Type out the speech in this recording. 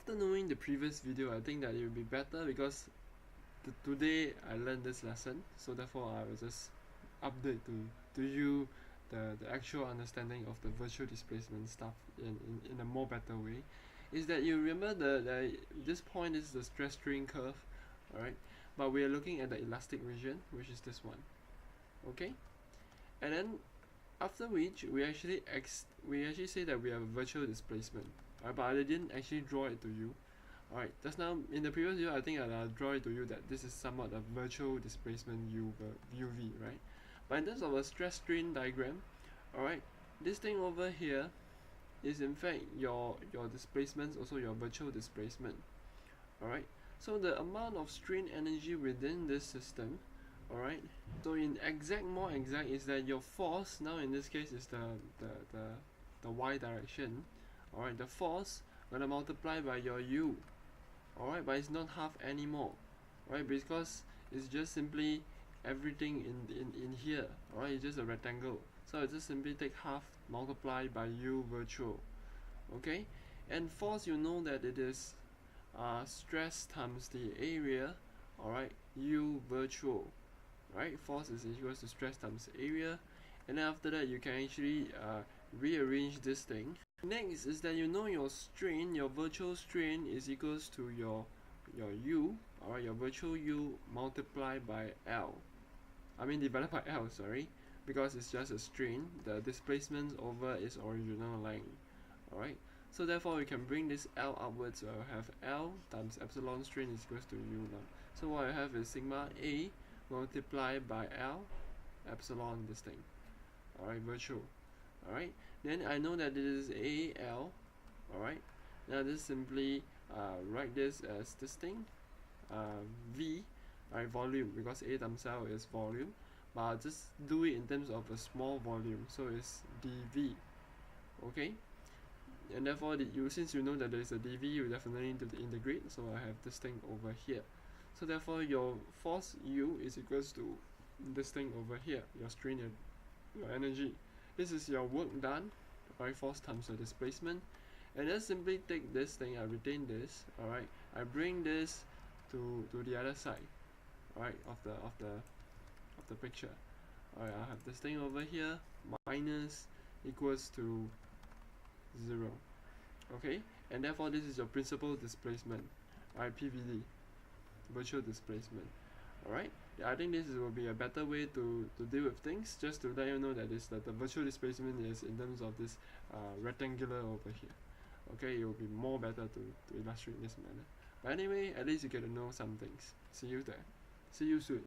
after knowing the previous video, I think that it will be better because today I learned this lesson, so therefore I will just update to you the actual understanding of the virtual displacement stuff in a more better way. Is that you remember this point is the stress strain curve, alright, but we are looking at the elastic region, which is this one, okay, and then after which we actually say that we have a virtual displacement, right, but I didn't actually draw it to you. Alright, just now in the previous video I think I'll draw it to you that this is somewhat a virtual displacement UV, right? But in terms of a stress strain diagram, alright, this thing over here is in fact your displacement, also your virtual displacement. Alright, so the amount of strain energy within this system, alright, so in more exact is that your force now in this case is the y direction. Alright, the force gonna multiply by your u. Alright, but it's not half anymore, right? Because it's just simply everything in here, alright? It's just a rectangle, so I just simply take half multiplied by u virtual, okay? And force, you know that it is stress times the area, alright? U virtual, right? Force is equals to stress times area, and then after that you can actually rearrange this thing. Next is that you know your strain, your virtual strain is equals to your u, alright, your virtual u multiplied by L. I mean divided by L, sorry, because it's just a strain. The displacement over its original length, alright. So therefore we can bring this L upwards, so I have L times epsilon strain is equals to u now. So what I have is sigma A multiplied by L epsilon this thing, alright, virtual. Alright, then I know that this is AL. Alright, now this simply write this as this thing, V, right, volume, because A times L is volume, but I'll just do it in terms of a small volume, so it's dV, okay, and therefore since you know that there is a dV, you definitely need to integrate, so I have this thing over here. So therefore your force U is equals to this thing over here, your strain, your energy. This is your work done, right, force times the displacement, and then simply take this thing, I retain this, alright, I bring this to the other side, alright, of the picture. Alright, I have this thing over here, minus equals to 0, okay, and therefore this is your principal displacement, alright, PVD, virtual displacement. Alright, yeah, I think this will be a better way to deal with things, just to let you know that the virtual displacement is in terms of this rectangular over here. Okay, it will be more better to illustrate this manner. But anyway, at least you get to know some things. See you there. See you soon.